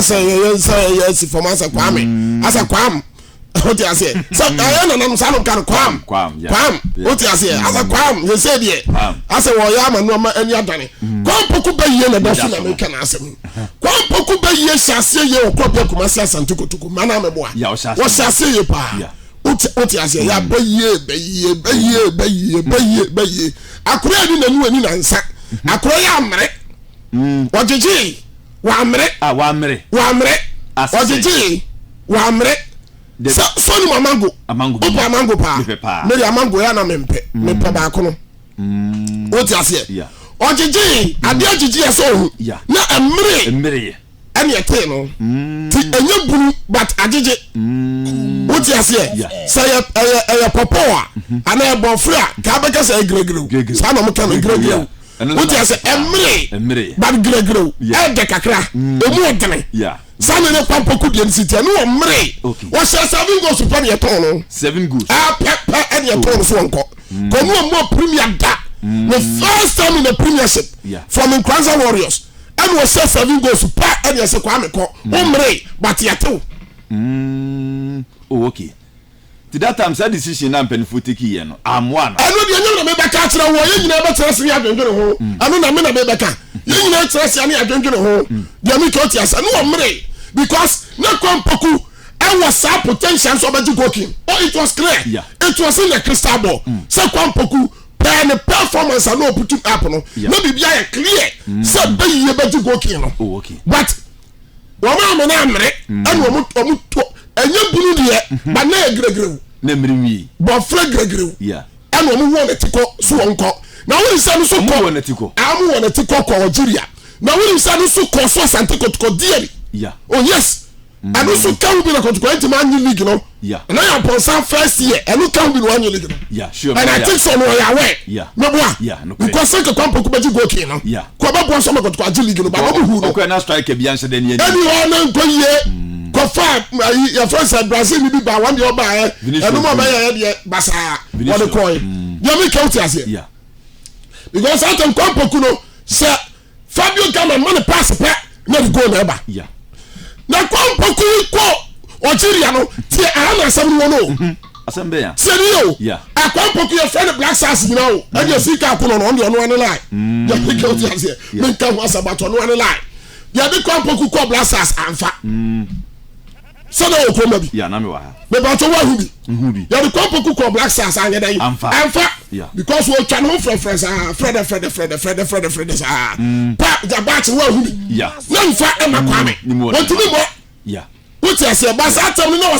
say yes for man say Kwame as a Kwame what you say so I no say no kan Kwame what you say as a Kwame you say there as a wo ya ma no ma ani adane Kwame Poku ba yie na da so na me kan asem Kwame Poku ba yie hyase ye okobia Kumasi Asante Kotoko mana me boa wo hyase ye pa what you say ya ba yie akura ni nanu ani na nsa akura ya amre ojiji wa amre ojiji wa amre so ni mango opa mango pa me mango ya na mempe ba kono what you say ojiji ade ojiji ya so na amre ene ete no ti enye buru but ajiji what you say say popoa ana e bofra ka beka say gregre sa na mo kan gregre what you say emre but gregre e de kakra emu odene Sane ne Kwame Poku de city no omre wo se 7 goals super ye ton no 7 goals and ye ton so onko ko mo premier da the first time in the premiership from Nkranza Warriors and was 7 goals super and ye se Kwame ko omre but ye to oh okay to that time said decision na mpenfo take ye no am one anu de nyem na me beka kira wo ye nyina be tere se ya dwendwene ho anu na me na be beka ye nyina tere se ya na dwendwene ho de mi ko ti asa no omre because na Kwame Poku and was our potential so about goalkeeping. Oh, it was clear. It was in the crystal ball. So Kwame Poku the performance and no put up no. No be clear. So be you about goalkeeping. Oh, okay. But woman na amre and womu and you bulu de but na gregre. Na mriwi. But flag gregre. Yeah. And womu won etiko so onko. Now we say so ko won etiko. Amu won etiko ko Nigeria. Now we say so ko so Asante Kotoko dearly. Yeah. Oh yes. And also can be a Kotoko man league, no? Yeah. And I am upon some first year, and you can be one league. Yeah, sure. And I think so no way. Yeah. No boy. Yeah, no. Because some Kwame Poku be go king, no? Yeah. Kwaba bon some Kotoko league, no, but who no? Okay, now strike a bianca then ye. Anyone go ye. Go far your friends at Brazil be by one year by and no more by basa what the coin. You make out as here. Yeah. Because I think Kwame Poku no sir Fabio Gama money pass not go never. Yeah. Na Kwame Poku ko Nigeria no ti ana asem no no asem ya serio yeah Kwame Poku your friend Black Stars you know and you see ka kono no on the line ya pick out here me kan was about on one line ya be Kwame Poku ko Black Stars amfa so na o ko mabi ya na me wa me ba to wa hu bi ya be Kwame Poku ko Black Stars anya dan amfa yeah because we try no Fred pa ja batch wa hu bi yeah na mfa e ma Kwame what to me mo yeah what you say ba sa tam no